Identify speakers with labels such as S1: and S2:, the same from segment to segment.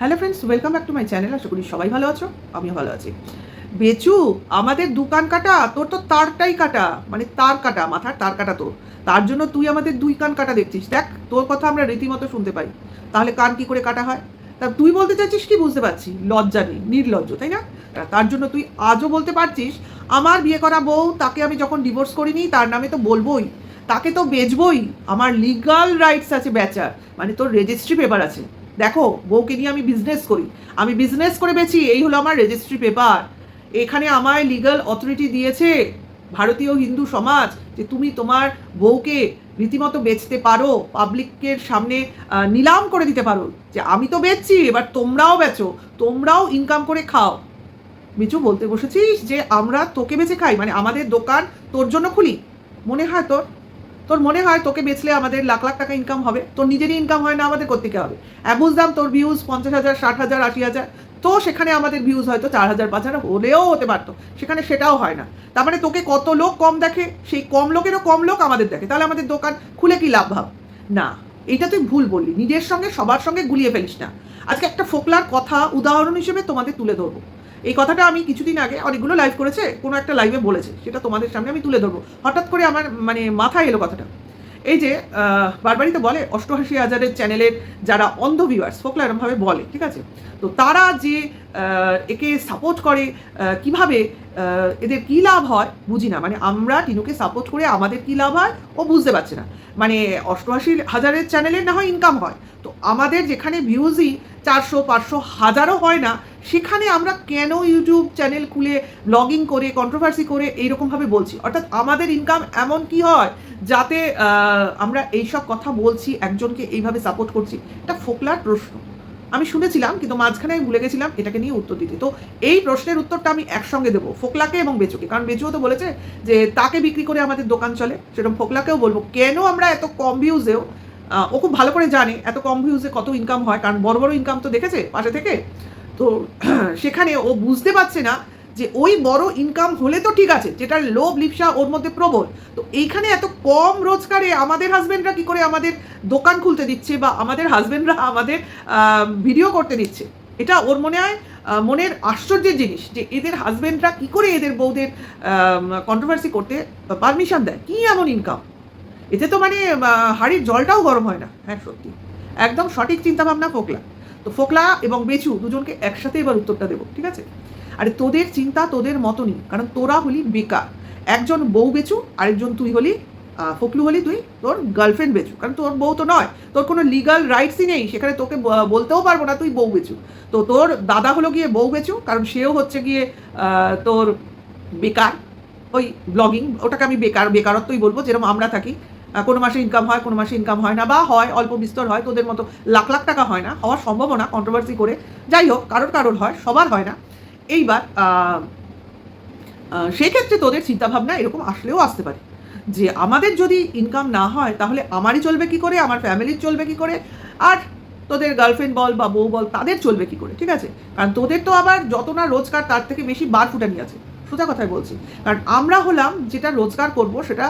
S1: Hello friends, welcome back to my channel. আশা করি সবাই ভালো আছো, আমিও ভালো আছি। বেচু, আমাদের দুকান কাটা, তোর তো তারটাই কাটা, মানে তার কাটা, মাথার তার কাটা তোর। তার জন্য তুই আমাদের দুই কান কাটা দেখছিস। দেখ, তোর কথা আমরা রীতিমতো শুনতে পাই, তাহলে কান কি করে কাটা হয়? তা তুই বলতে চাইছিস কি বুঝতে পারছি, লজ্জা নেই, নির্লজ্জ, তাই না? তার জন্য তুই আজও বলতে পারছিস আমার বিয়ে করা বউ, তাকে আমি যখন ডিভোর্স করিনি তার নামে তো বলবোই, তাকে তো বেচবই, আমার লিগাল রাইটস আছে বেচার, মানে তোর রেজিস্ট্রি পেপার আছে। দেখো, বউকে নিয়ে আমি বিজনেস করি, আমি বিজনেস করে বেচি, এই হলো আমার রেজিস্ট্রি পেপার। এখানে আমায় লিগাল অথরিটি দিয়েছে ভারতীয় হিন্দু সমাজ যে তুমি তোমার বউকে রীতিমতো বেচতে পারো, পাবলিকের সামনে নিলাম করে দিতে পারো যে আমি তো বেচছি, এবার তোমরাও বেচো, তোমরাও ইনকাম করে খাও। মিচু, বলতে বসেছিস যে আমরা তোকে বেচে খাই, মানে আমাদের দোকান তোর জন্য খুলি? মনে হয় তোর তোর মনে হয় তোকে বেচলে আমাদের লাখ লাখ টাকা ইনকাম হবে? তোর নিজেরই ইনকাম হয় না, আমাদের কোত্থেকে হবে? বুঝলাম তোর ভিউজ 50,000, 60,000, 80,000, তো সেখানে আমাদের ভিউজ হয়তো 4,000, 5,000 হলেও হতে পারতো, সেখানে সেটাও হয় না। তার মানে তোকে কত লোক কম দেখে, সেই কম লোকেরও কম লোক আমাদের দেখে, তাহলে আমাদের দোকান খুলে কি লাভ ভাব? না, এইটা তুই ভুল বললি, নিজের সঙ্গে সবার সঙ্গে গুলিয়ে ফেলিস না। আজকে একটা ফোকলার কথা উদাহরণ হিসেবে তোমাদের তুলে ধরবো। এই কথাটা আমি কিছুদিন আগে অনেকগুলো লাইভ করেছে, কোনো একটা লাইভে বলেছে, সেটা তোমাদের সামনে আমি তুলে ধরবো। হঠাৎ করে আমার মানে মাথায় এলো কথাটা। এই যে বারবারই তো বলে 88,000-এর চ্যানেলের যারা অন্ধ ভিউয়ার্স, ফোকলা এরমভাবে বলে, ঠিক আছে? তো তারা যে একে সাপোর্ট করে, কিভাবে এদের কী লাভ হয় বুঝি না, মানে আমরা টিনুকে সাপোর্ট করে আমাদের কী লাভ হয় ও বুঝতে পারছে না। মানে 88,000-এর চ্যানেলের না হয় ইনকাম হয়, তো আমাদের যেখানে ভিউজই 400, 500, 1000ও হয় না, সেখানে আমরা কেন ইউটিউব চ্যানেল খুলে ব্লগিং করে কন্ট্রোভার্সি করে এইরকমভাবে বলছি? অর্থাৎ আমাদের ইনকাম এমন কি হয় যাতে আমরা এইসব কথা বলছি, একজনকে এইভাবে সাপোর্ট করছি? এটা ফোকলার প্রশ্ন, আমি শুনেছিলাম, কিন্তু মাঝখানে আমি ভুলে গেছিলাম এটাকে নিয়ে উত্তর দিতে। তো এই প্রশ্নের উত্তরটা আমি একসঙ্গে দেবো, ফোকলাকে এবং বেচুকে, কারণ বেচুও তো বলেছে যে তাকে বিক্রি করে আমাদের দোকান চলে, সেরকম ফোকলাকেও বলবো কেন আমরা এত কম ভিউজেও, ও খুব ভালো করে জানে এত কম ভিউজে কত ইনকাম হয়, কারণ বড় বড় ইনকাম তো দেখেছে পাশে থেকে। তো সেখানে ও বুঝতে পারছে না যে ওই বড় ইনকাম হলে তো ঠিক আছে, যেটার লোভ লিপসা ওর মধ্যে প্রবল, তো এইখানে এত কম রোজগারে আমাদের হাজবেন্ডরা কি করে আমাদের দোকান খুলতে দিচ্ছে, বা আমাদের হাজবেন্ডরা আমাদের ভিডিও করতে দিচ্ছে? এটা ওর মনে হয় মনের আশ্চর্যের জিনিস, যে এদের হাজবেন্ডরা কি করে এদের বউদের কন্ট্রোভার্সি করতে পারমিশন দেয়। কি এমন ইনকাম এতে? তো মানে হাড়ির জলটাও গরম হয় না। হ্যাঁ, সত্যি একদম সঠিক চিন্তাভাবনা ফোকলা। তো ফোকলা এবং বেচু দুজনকে একসাথে এবার উত্তরটা দেবো, ঠিক আছে? আরে তোদের চিন্তা তোদের মতনই, কারণ তোরা হলি বেকার। একজন বউ বেচু, আরেকজন তুই হলি ফোকলু, হলি তুই তোর গার্লফ্রেন্ড বেচু, কারণ তোর বউ তো নয়, তোর কোনো লিগাল রাইটসই নেই সেখানে, তোকে বলতেও পারবো না তুই বউ বেচু। তো তোর দাদা হলো গিয়ে বউ বেচু, কারণ সেও হচ্ছে গিয়ে তোর বেকার। ওই ব্লগিং, ওটাকে আমি বেকারত্বই বলবো, যেরকম আমরা থাকি, কোনো মাসে ইনকাম হয়, কোনো মাসে ইনকাম হয় না, বা হয় অল্প বিস্তর হয়, তোদের মতো লাখ লাখ টাকা হয় না, হওয়ার সম্ভাবনা কন্ট্রোভার্সি করে, যাই হোক কারোর হয়, সবার হয় না। এইবার সেক্ষেত্রে তোদের চিন্তাভাবনা এরকম আসলেও আসতে পারে যে আমাদের যদি ইনকাম না হয় তাহলে আমারই চলবে কি করে, আমার ফ্যামিলির চলবে কি করে, আর তোদের গার্লফ্রেন্ড বল বা বউ বল তাদের চলবে কি করে, ঠিক আছে? কারণ তোদের তো আবার যত না রোজগার তার থেকে বেশি বার ফুটানি আছে, সোজা কথায় বলছি। কারণ আমরা হলাম যেটা রোজগার করব সেটা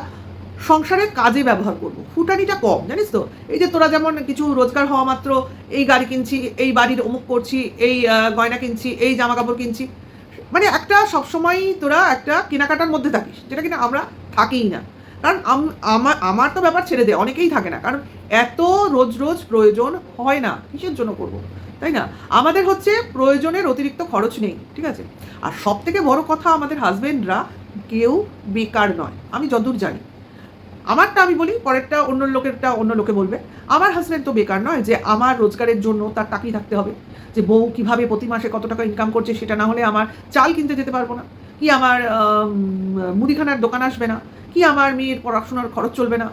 S1: সংসারের কাজে ব্যবহার করব, ফুটানিটা কম, জানিস তো? এই যে তোরা যেমন কিছু রোজগার হওয়া মাত্র এই গাড়ি কিনছি, এই বাড়ির অমুক করছি, এই গয়না কিনছি, এই জামা কাপড় কিনছি, মানে একটা সবসময়ই তোরা একটা কেনাকাটার মধ্যে থাকিস, যেটা কিনা আমরা থাকিই না। কারণ আমার তো ব্যাপার ছেড়ে দে, অনেকেই থাকে না, কারণ এত রোজ রোজ প্রয়োজন হয় না, কিসের জন্য করব, তাই না? আমাদের হচ্ছে প্রয়োজনের অতিরিক্ত খরচ নেই, ঠিক আছে? আর সব থেকে বড় কথা, আমাদের হাজবেন্ডরা কেউ বেকার নয়, আমি যতদূর জানি। আমারটা আমি বলি, পরেরটা অন্য লোকেরটা অন্য লোকে বলবে। আমার হাজব্যান্ড তো বেকার নয় যে আমার রোজগারের জন্য তার তাকিয়ে থাকতে হবে, যে বউ কীভাবে প্রতি মাসে কত টাকা ইনকাম করছে, সেটা না হলে আমার চাল কিনতে যেতে পারবো না, কি আমার মুদিখানার দোকান আসবে না, কি আমার মেয়ের পড়াশোনার খরচ চলবে না,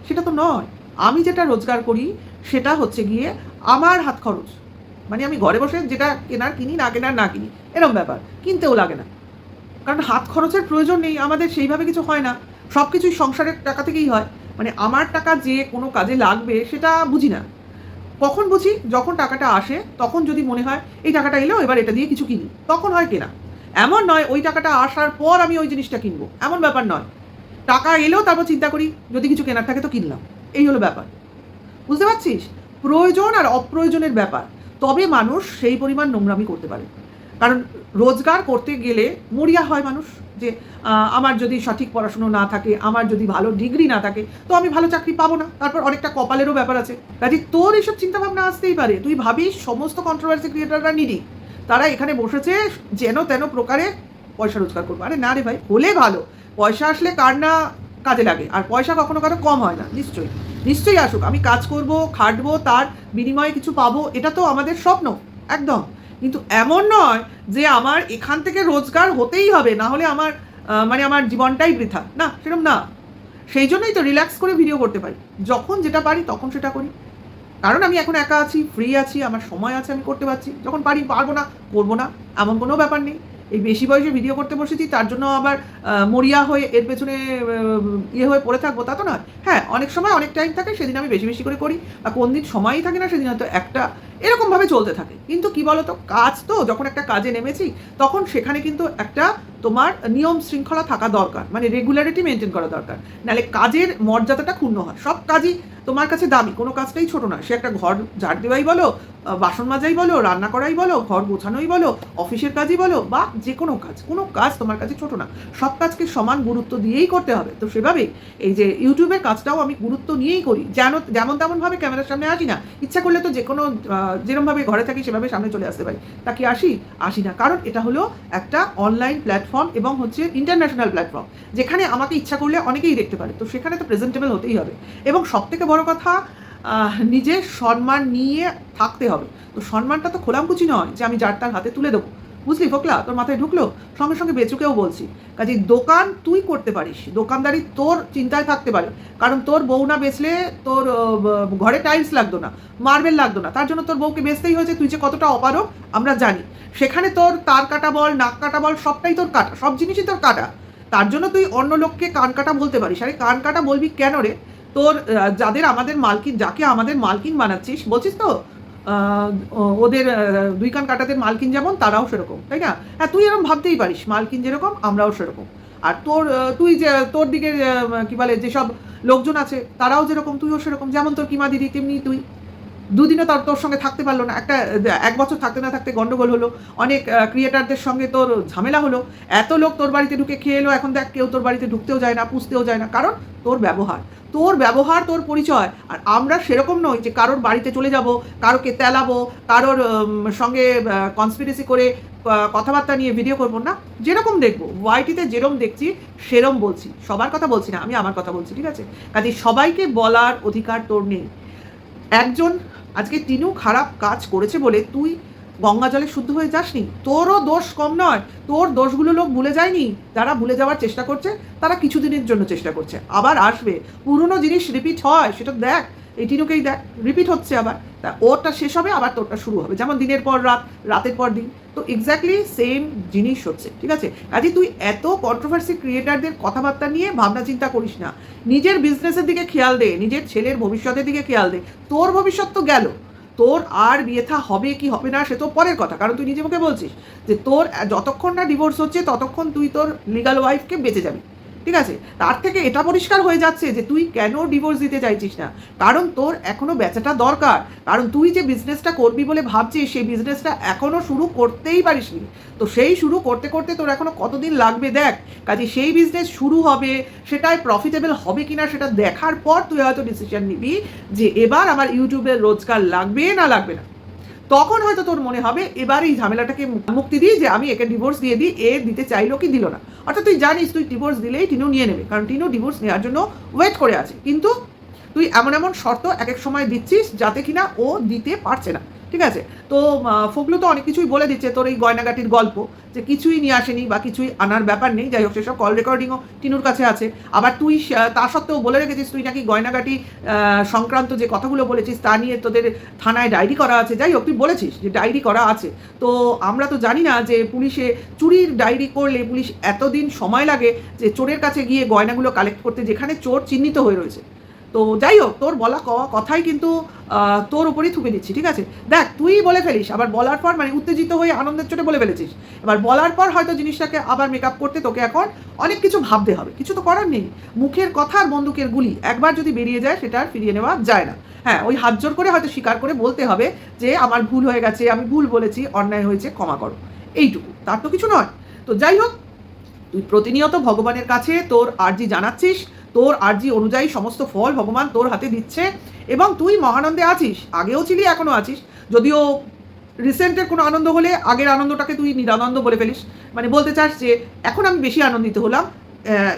S1: সেটা তো নয়। আমি যেটা রোজগার করি সেটা হচ্ছে গিয়ে আমার হাত খরচ, মানে আমি ঘরে বসে যেটা কেনার কিনি, না কেনার না কিনি, এরম ব্যাপার, কিনতেও লাগে না, কারণ হাত খরচের প্রয়োজন নেই আমাদের, সেইভাবে কিছু হয় না, সব কিছুই সংসারের টাকা থেকেই হয়। মানে আমার টাকা যে কোনো কাজে লাগবে সেটা বুঝি না, কখন বুঝি? যখন টাকাটা আসে তখন যদি মনে হয় এই টাকাটা এলো, এবার এটা দিয়ে কিছু কিনি, তখন হয় কেনা। এমন নয় ওই টাকাটা আসার পর আমি ওই জিনিসটা কিনবো, এমন ব্যাপার নয়। টাকা এলো তারপর চিন্তা করি যদি কিছু কেনার থাকে তো কিনলাম, এই হলো ব্যাপার। বুঝতে পারছিস? প্রয়োজন আর অপ্রয়োজনের ব্যাপার। তবে মানুষ সেই পরিমাণ নোংরামি করতে পারে। কারণ রোজগার করতে গেলে মরিয়া হয় মানুষ, যে আমার যদি সঠিক পড়াশুনো না থাকে, আমার যদি ভালো ডিগ্রি না থাকে, তো আমি ভালো চাকরি পাবো না। তারপর অনেকটা কপালেরও ব্যাপার আছে। কাজে তোর এইসব চিন্তাভাবনা আসতেই পারে। তুই ভাবিস সমস্ত কন্ট্রোভার্সি ক্রিয়েটাররা নিডি, তারা এখানে বসেছে যেন তেন প্রকারে পয়সা রোজগার করবো। আরে না রে ভাই, হলে ভালো, পয়সা আসলে কার না কাজে লাগে, আর পয়সা কখনো কারো কম হয় না। নিশ্চয়ই নিশ্চয়ই আসুক, আমি কাজ করব, খাটবো, তার বিনিময়ে কিছু পাবো, এটা তো আমাদের স্বপ্ন একদম। কিন্তু এমন নয় যে আমার এখান থেকে রোজগার হতেই হবে, না হলে আমার মানে আমার জীবনটাই বৃথা, না, সেরকম না। সেই জন্যই তো রিল্যাক্স করে ভিডিও করতে পারি, যখন যেটা পারি তখন সেটা করি। কারণ আমি এখন একা আছি, ফ্রি আছি, আমার সময় আছে, আমি করতে পারছি। যখন পারি, পারবো না করবো না, এমন কোনো ব্যাপার নেই। এই বেশি বয়সে ভিডিও করতে বসেছি তার জন্য আবার মরিয়া হয়ে এর পেছনে ইয়ে হয়ে পড়ে থাকবো, তা তো নয়। হ্যাঁ, অনেক সময় অনেক টাইম থাকে, সেদিন আমি বেশি বেশি করে করি, আর কোন দিন সময়ই থাকে না, সেদিন হয়তো একটা, এরকমভাবে চলতে থাকে। কিন্তু কি বলতো, কাজ তো, যখন একটা কাজে নেমেছি তখন সেখানে কিন্তু একটা তোমার নিয়ম শৃঙ্খলা থাকা দরকার, মানে রেগুলারিটি মেনটেন করা দরকার, নাহলে কাজের মর্যাদাটা ক্ষুণ্ণ হয়। সব কাজই তোমার কাছে দামি, কোনো কাজটাই ছোট নয়। সে একটা ঘর ঝাড় দেওয়াই বলো, বাসন মাজাই বলো, রান্না করাই বলো, ঘর গোছানোই বলো, অফিসের কাজই বলো, বা যে কোনো কাজ, কোনো কাজ তোমার কাছে ছোট না। সব কাজকে সমান গুরুত্ব দিয়েই করতে হবে। তো সেভাবেই এই যে ইউটিউবের কাজটাও আমি গুরুত্ব নিয়েই করি। যেমন তেমনভাবে ক্যামেরার সামনে আসি না, ইচ্ছা করলে তো যে কোনো যেরমভাবে ঘরে থাকি সেভাবে সামনে চলে আসতে পারি, তা কি আসি না। কারণ এটা হলো একটা অনলাইন প্ল্যাটফর্ম এবং হচ্ছে ইন্টারন্যাশনাল প্ল্যাটফর্ম, যেখানে আমাকে ইচ্ছা করলে অনেকেই দেখতে পারে। তো সেখানে তো প্রেজেন্টেবল হতেই হবে, এবং সবথেকে বড় কথা, নিজের সম্মান নিয়ে থাকতে হবে। তো সম্মানটা তো খোলামকুচি নয় যে আমি যার তার হাতে তুলে দেবো, বুঝলি ফোকলা? তোর মাথায় ঢুকলো? সঙ্গে সঙ্গে বেচুকেও বলছি, কাজে দোকান তুই করতে পারিস, দোকানদারি তোর চিন্তায় থাকতে পারে। কারণ তোর বউ না বেচলে তোর ঘরে টাইলস লাগতো না, মার্বেল লাগতো না, তার জন্য তোর বউকে বেচতেই হয়েছে। তুই যে কতটা অপারক আমরা জানি। সেখানে তোর তার কাটা বল, নাক কাটা বল, সবটাই তোর কাটা, সব জিনিসই তোর কাটা। তার জন্য তুই অন্য লোককে কান কাটা বলতে পারিস। আরে কান কাটা বলবি কেন রে? তোর যাদের আমাদের মালকিন, যাকে আমাদের মালকিন বানাচ্ছিস, বলছিস তো ওদের দুই কান কাটাদের মালকিন যেমন, তারাও সেরকম, তাই না? হ্যাঁ, তুই এরকম ভাবতেই পারিস, মালকিন যেরকম আমরাও সেরকম। আর তুই যে তোর দিকে কি বলে যেসব লোকজন আছে তারাও যেরকম, তুইও সেরকম। যেমন তোর কিমা দিদি, তেমনি তুই। দুদিনও তোর সঙ্গে থাকতে পারলো না, এক বছর থাকতে না থাকতে গন্ডগোল হলো, অনেক ক্রিয়েটারদের সঙ্গে তোর ঝামেলা হলো, এত লোক তোর বাড়িতে ঢুকে খেয়ে এলো, এখন দেখ কেউ তোর বাড়িতে ঢুকতেও যায় না, পুষতেও যায় না। কারণ তোর ব্যবহার তোর পরিচয়। আর আমরা সেরকম নই যে কারোর বাড়িতে চলে যাব, কারোকে তেলাবো, কারোর সঙ্গে কনস্পিরেসি করে কথাবার্তা নিয়ে ভিডিও করবো না। যেরকম দেখবো, ওয়াইটিতে যেরকম দেখছি সেরম বলছি, সবার কথা বলছি না, আমি আমার কথা বলছি, ঠিক আছে? কাজে সবাইকে বলার অধিকার তোর নেই। একজন আজকে টিনু খারাপ কাজ করেছে বলে তুই গঙ্গা জলে শুদ্ধ হয়ে যাসনি। তোরও দোষ কম নয়, তোর দোষগুলো লোক ভুলে যায়নি। যারা ভুলে যাওয়ার চেষ্টা করছে তারা কিছুদিনের জন্য চেষ্টা করছে, আবার আসবে। পুরনো জিনিস রিপিট হয়, সেটা দেখ, এই টিনুকেই দেখ, রিপিট হচ্ছে আবার। তা ওরটা শেষ হবে, আবার তোরটা শুরু হবে। যেমন দিনের পর রাত, রাতের পর দিন, তো এক্স্যাক্টলি সেম জিনিস হচ্ছে, ঠিক আছে? কাজে তুই এত কন্ট্রোভার্সি ক্রিয়েটারদের কথাবার্তা নিয়ে ভাবনা চিন্তা করিস না। নিজের বিজনেসের দিকে খেয়াল দে, নিজের ছেলের ভবিষ্যতের দিকে খেয়াল দে। তোর ভবিষ্যৎ তো গেল, তোর আর বিয়ে থা হবে কি হবে না সে তো পরের কথা। কারণ তুই নিজে মুখে বলছিস যে তোর যতক্ষণ না ডিভোর্স হচ্ছে ততক্ষণ তুই তোর লিগাল ওয়াইফকে বেঁচে যাবি, ঠিক আছে? তার থেকে এটা পরিষ্কার হয়ে যাচ্ছে যে তুই কেন ডিভোর্স দিতে চাইছিস না। কারণ তোর এখনো বেচাটা দরকার। কারণ তুই যে বিজনেসটা করবি বলে ভাবছিস, সেই বিজনেসটা এখনো শুরু করতেই পারিসনি। তো সেই শুরু করতে করতে তোর এখনো কতদিন লাগবে দেখ। কাজে সেই বিজনেস শুরু হবে, সেটাই প্রফিটেবল হবে কিনা সেটা দেখার পর তুই হয়তো ডিসিশন নিবি যে এবার আমার ইউটিউবের রোজগার লাগবে না লাগবে না। তখন হয়তো তোর মনে হবে এবার এই ঝামেলাটাকে মুক্তি দিই, যে আমি একে ডিভোর্স দিয়ে দিই, এ দিতে চাইলো কি দিল না। অর্থাৎ তুই জানিস তুই ডিভোর্স দিলেই টিনু নিয়ে নেবে, কারণ টিনু ডিভোর্স নেওয়ার জন্য ওয়েট করে আছে। কিন্তু তুই এমন এমন শর্ত এক এক সময় দিচ্ছিস যাতে কিনা ও দিতে পারছে না, ঠিক আছে? তো ফোকলু তো অনেক কিছুই বলে দিচ্ছে, তোর এই গয়নাগাটির গল্প, যে কিছুই নিয়ে আসেনি বা কিছুই আনার ব্যাপার নেই। যাই হোক, সেসব কল রেকর্ডিংও টিনুর কাছে আছে। আবার তুই তা সত্ত্বেও বলে রেখেছিস তুই নাকি গয়নাগাটি সংক্রান্ত যে কথাগুলো বলেছিস তা নিয়ে তোদের থানায় ডায়েরি করা আছে। যাই হোক, তুই বলেছিস যে ডায়েরি করা আছে। তো আমরা তো জানি না যে পুলিশে চুরির ডায়েরি করলে পুলিশ এতদিন সময় লাগে যে চোরের কাছে গিয়ে গয়নাগুলো কালেক্ট করতে, যেখানে চোর চিহ্নিত হয়ে রয়েছে। তো যাই হোক, তোর বলা কথাই কিন্তু তোর উপরেই থুকে দিচ্ছি, ঠিক আছে? দেখ, তুই বলে ফেলিস, আবার বলার পর মানে উত্তেজিত হয়ে আনন্দের চোটে বলে ফেলেছিস, এবার বলার পর হয়তো জিনিসটাকে আবার মেকআপ করতে তোকে এখন অনেক কিছু ভাবতে হবে। কিছু তো করার নেই, মুখের কথা আর বন্দুকের গুলি একবার যদি বেরিয়ে যায় সেটা আর ফিরিয়ে নেওয়া যায় না। হ্যাঁ, ওই হাত জোর করে হয়তো স্বীকার করে বলতে হবে যে আমার ভুল হয়ে গেছে, আমি ভুল বলেছি, অন্যায় হয়েছে, ক্ষমা করো, এইটুকু, তার তো কিছু নয়। তো যাই হোক, তুই প্রতিনিয়ত ভগবানের কাছে তোর আর্জি জানাচ্ছিস, তোর আর্জি অনুযায়ী সমস্ত ফল ভগবান তোর হাতে দিচ্ছে, এবং তুই মহানন্দে আছিস, আগেও ছিলি, এখনও আছিস। যদিও রিসেন্টের কোনো আনন্দ হলে আগের আনন্দটাকে তুই নিরানন্দ বলে ফেলিস, মানে বলতে চাস যে এখন আমি বেশি আনন্দিত হলাম,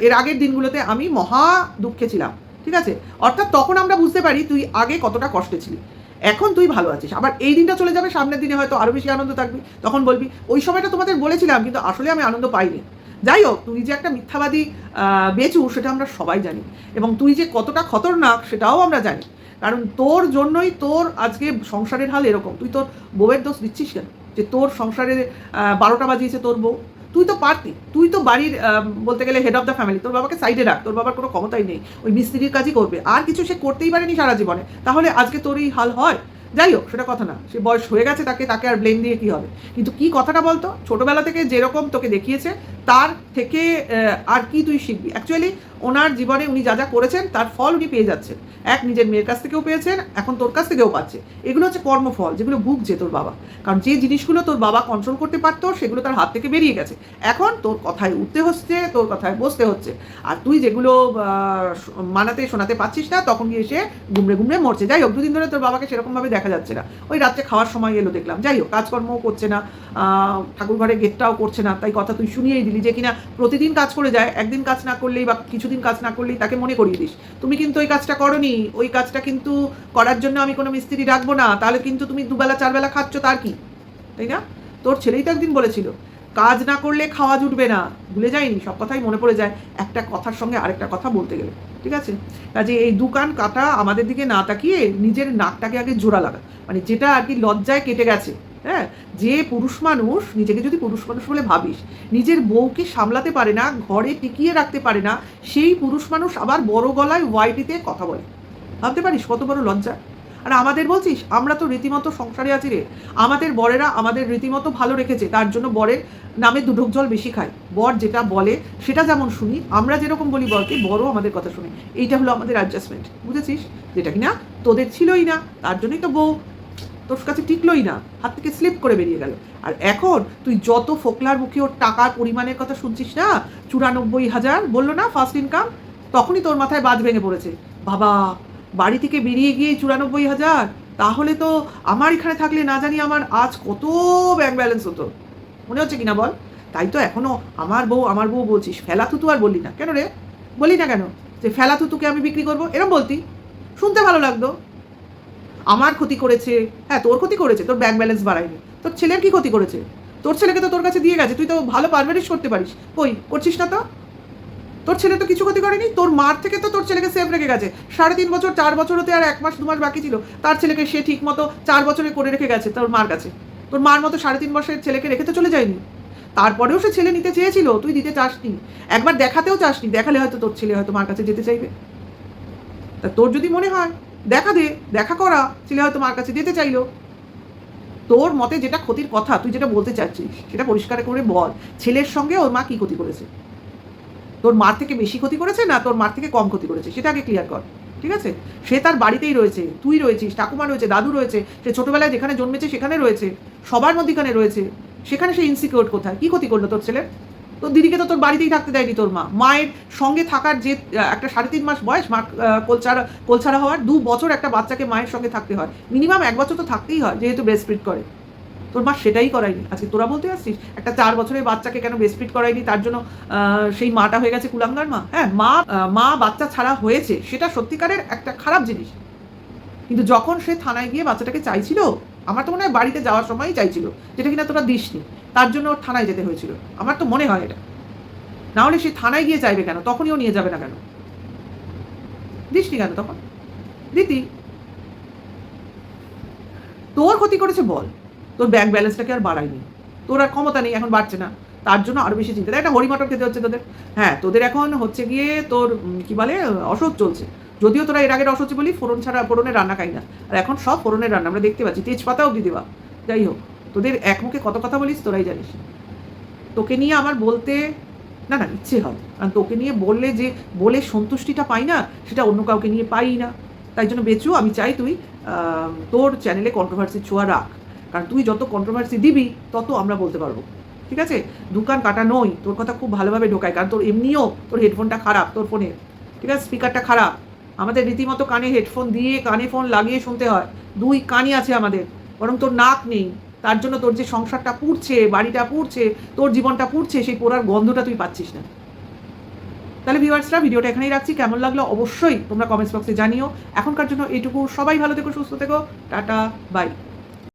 S1: এর আগের দিনগুলোতে আমি মহা দুঃখে ছিলাম, ঠিক আছে? অর্থাৎ তখন আমরা বুঝতে পারি তুই আগে কতটা কষ্টে ছিলি, এখন তুই ভালো আছিস। আবার এই দিনটা চলে যাবে, সামনের দিনে হয়তো আরও বেশি আনন্দ থাকবি, তখন বলবি ওই সময়টা তোমাদের বলেছিলাম কিন্তু আসলে আমি আনন্দ পাইনি। যাই হোক, তুই যে একটা মিথ্যাবাদী বেচু সেটা আমরা সবাই জানি, এবং তুই যে কতটা খতরনাক সেটাও আমরা জানি, কারণ তোর জন্যই তোর আজকে সংসারের হাল এরকম। তুই তোর বউয়ের দোষ দিচ্ছিস কেন যে তোর সংসারে 12টা বাজিয়েছে তোর বউ? তুই তো পারতি, তুই তো বাড়ির বলতে গেলে হেড অফ দ্য ফ্যামিলি, তোর বাবাকে সাইডে রাখ, তোর বাবার কোনো ক্ষমতাই নেই, ওই মিস্ত্রির কাজই করবে, আর কিছু সে করতেই পারেনি সারা জীবনে, তাহলে আজকে তোর এই হাল হয়? যাই হোক, সেটা কথা না, সে বয়স হয়ে গেছে, তাকে আর ব্লেম দিয়ে কী হবে? কিন্তু কি কথাটা বলতো, ছোটোবেলা থেকে যেরকম তোকে দেখিয়েছে তার থেকে আর কি তুই শিখবি? অ্যাকচুয়ালি ওনার জীবনে উনি যা যা করেছেন তার ফল উনি পেয়ে যাচ্ছেন, এক নিজের মেয়ের কাছ থেকেও পেয়েছেন, এখন তোর কাছ থেকেও পাচ্ছে। এগুলো হচ্ছে কর্মফল, যেগুলো ভুগছে তোর বাবা, কারণ যে জিনিসগুলো তোর বাবা কন্ট্রোল করতে পারতো সেগুলো তার হাত থেকে বেরিয়ে গেছে, এখন তোর কথায় উঠতে হচ্ছে, তোর কথায় বসতে হচ্ছে, আর তুই যেগুলো মানাতে শোনাতে পারছিস না তখন গিয়ে এসে গুমড়ে গুমড়ে মরছে। যাই হোক, দুদিন ধরে তোর বাবাকে সেরকমভাবে দেখা যাচ্ছে না, ওই রাত্রে খাওয়ার সময় এলো দেখলাম। যাই হোক, কাজকর্মও করছে না, ঠাকুর ঘরে গেটটাও করছে না, তাই কথা তুই শুনিয়েই দিলি যে কিনা প্রতিদিন কাজ করে যায়, একদিন কাজ না করলেই বা কিছুদিন কাজ না করলেই তাকে মনে করিয়ে দিস তুমি কিন্তু ওই কাজটা করোনি, ওই কাজটা কিন্তু করার জন্য আমি কোনো মিস্ত্রি রাখবো না, তাহলে কিন্তু তুমি দুবেলা চারবেলা খাচ্ছ, তার কি? তাই না? তোর ছেলেই তো একদিন বলেছিল কাজ না করলে খাওয়া জুটবে না, ভুলে যায়নি, সব কথাই মনে পড়ে যায় একটা কথার সঙ্গে আরেকটা কথা বলতে গেলে, ঠিক আছে? কাজে এই দুকান কাটা আমাদের দিকে না তাকিয়ে নিজের নাকটাকে আগে জোড়া লাগা, মানে যেটা আর কি লজ্জায় কেটে গেছে। হ্যাঁ, যে পুরুষ মানুষ নিজেকে যদি পুরুষ মানুষ বলে ভাবিস, নিজের বউকে সামলাতে পারে না, ঘরে টিকিয়ে রাখতে পারে না, সেই পুরুষ মানুষ আবার বড় গলায় ওয়াইটিতে কথা বলে, ভাবতে পারিস কত বড় লজ্জা? আর আমাদের বলছিস, আমরা তো রীতিমতো সংসারে আছি রে, আমাদের বরেরা আমাদের রীতিমতো ভালো রেখেছে, তার জন্য বরের নামে দুঢোক জল বেশি খায়, বর যেটা বলে সেটা যেমন শুনি, আমরা যেরকম বলি বরকে, বড়ও আমাদের কথা শুনে, এইটা হলো আমাদের অ্যাডজাস্টমেন্ট, বুঝেছিস? যেটা কিনা তোদের ছিলই না, তার জন্যই তো বউ তোর কাছে টিকলই না, হাত থেকে স্লিপ করে বেরিয়ে গেল। আর এখন তুই যত ফোকলার মুখে ওর টাকার পরিমাণের কথা শুনছিস না, 94,000 বললো না ফার্স্ট ইনকাম, তখনই তোর মাথায় বাজ ভেঙে পড়েছে, বাবা বাড়ি থেকে বেরিয়ে গিয়ে 94,000, তাহলে তো আমার এখানে থাকলে না জানি আমার আজ কত ব্যাংক ব্যালেন্স হতো, মনে হচ্ছে কিনা বল? তাই তো এখনো আমার বউ বলছিস, ফেলা থুতু আর বললি না কেন রে? বলি না কেন যে ফেলা থুতুকে আমি বিক্রি করবো, এরম বলতি, শুনতে ভালো লাগতো। আমার ক্ষতি করেছে, হ্যাঁ তোর ক্ষতি করেছে, তোর ব্যাংক ব্যালেন্স বাড়ায়নি, তোর ছেলের কি ক্ষতি করেছে? তোর ছেলেকে তো তোর কাছে দিয়ে গেছে, তুই তো ভালো পারভারিশ করতে পারিস, কই করছিস না তো? তোর ছেলে তো কিছু ক্ষতি করেনি, তোর মার থেকে তো তোর ছেলেকে সেফ রেখে গেছে, 3.5 বছর 4 বছর হতে আর 1 মাস 2 মাস বাকি ছিল, তার ছেলেকে সে ঠিক মতো 4 বছরে করে রেখে গেছে তোর মার কাছে। তোর মার মতো 3.5 বছরের ছেলেকে রেখে তো চলে যায়নি, তারপরেও সে ছেলে নিতে চেয়েছিল, তুই দিতে চাসনি, একবার দেখাতেও চাসনি, দেখালে হয়তো তোর ছেলে হয়তো মার কাছে যেতে চাইবে। তা তোর যদি মনে হয় দেখা দে, দেখা করা, ছেলে হয়তো মার কাছে যেতে চাইলো, তোর মতে যেটা ক্ষতির কথা তুই যেটা বলতে চাচ্ছিস সেটা পরিষ্কার করে বল, ছেলের সঙ্গে ওর মা কি ক্ষতি করেছে? তোর মার থেকে বেশি ক্ষতি করেছে না তোর মার থেকে কম ক্ষতি করেছে, সেটা আগে ক্লিয়ার কর, ঠিক আছে? সে তার বাড়িতেই রয়েছে, তুই রয়েছিস, ঠাকুমা রয়েছে, দাদু রয়েছে, সে ছোটোবেলায় যেখানে জন্মেছে সেখানে রয়েছে, সবার মধ্যেখানে রয়েছে, সেখানে সে ইনসিকিউর কোথায়? কী ক্ষতি করলো তোর ছেলে? তোর দিদিকে তো তোর বাড়িতেই থাকতে দেয়নি তোর মা, মায়ের সঙ্গে থাকার যে একটা 3.5 মাস বয়স মা কোলছাড়া হওয়ার, 2 বছর একটা বাচ্চাকে মায়ের সঙ্গে থাকতে হয়, মিনিমাম 1 বছর তো থাকতেই হয় যেহেতু ব্রেস্ট ফিড করে, তোর মা সেটাই করায়নি। আজকে তোরা বলতে আসছিস একটা 4 বছরের বাচ্চাকে কেন ব্রেস্ট ফিড করায়নি, তার জন্য সেই মাটা হয়ে গেছে কুলাঙ্গার মা? হ্যাঁ, মা বাচ্চা ছাড়া হয়েছে সেটা সত্যিকারের একটা খারাপ জিনিস, কিন্তু যখন সে থানায় গিয়ে বাচ্চাটাকে চাইছিল, আমার তো মনে হয় বাড়িতে যাওয়ার সময়ই চাইছিল, যেটা কিনা তোরা দিসনি, তার জন্য ওর থানায় যেতে হয়েছিল, আমার তো মনে হয় এটা। না হলে সে থানায় গিয়ে চাইবে কেন? তখনই ও নিয়ে যাবে না কেন? দিসনি কেন তখন? দিতি। তোর ক্ষতি করেছে বল, তোর ব্যাংক ব্যালেন্সটাকে আর বাড়ায়নি, তোর আর ক্ষমতা নেই, এখন বাড়ছে না, তার জন্য আরও বেশি চিন্তা। একটা হরিমটর খেতে হচ্ছে তোদের, হ্যাঁ তোদের এখন হচ্ছে গিয়ে তোর কি বলে অসহ্য চলছে, যদিও তোরা এর আগের অসুচি বলি ফোড়ন ছাড়া ফোড়নের রান্না খাই না, আর এখন সব ফোড়নের রান্না আমরা দেখতে পাচ্ছি, তেজপাতা অবধি দেওয়া। যাই হোক, তোদের এক মুখে কত কথা বলিস তোরাই জানিস। তোকে নিয়ে আমার বলতে না না ইচ্ছে হয়, কারণ তোকে নিয়ে বললে যে বলে সন্তুষ্টিটা পাই না, সেটা অন্য কাউকে নিয়ে পাই না। তাই জন্য বেচু, আমি চাই তুই তোর চ্যানেলে কন্ট্রোভার্সির ছোঁয়া রাখ, কারণ তুই যত কন্ট্রোভার্সি দিবি তত আমরা বলতে পারবো। ঠিক আছে? দোকান কাটা নই, তোর কথা খুব ভালোভাবে ঢোকায়, কারণ তোর এমনিও তোর হেডফোনটা খারাপ, তোর ফোনের, ঠিক আছে, স্পিকারটা খারাপ। আমাদের রীতিমতো কানে হেডফোন দিয়ে কানে ফোন লাগিয়ে শুনতে হয়, দুই কানই আছে আমাদের, বরং তোর নাক নেই। তার জন্য তোর যে সংসারটা পুড়ছে, বাড়িটা পুড়ছে, তোর জীবনটা পুড়ছে, সেই পোড়ার গন্ধটা তুই পাচ্ছিস না। তাহলে ভিউয়ার্সরা, ভিডিওটা এখানেই রাখছি। কেমন লাগলো অবশ্যই তোমরা কমেন্টস বক্সে জানিও। এখনকার জন্য এইটুকু। সবাই ভালো থেকো, সুস্থ থেকো, টাটা, বাই।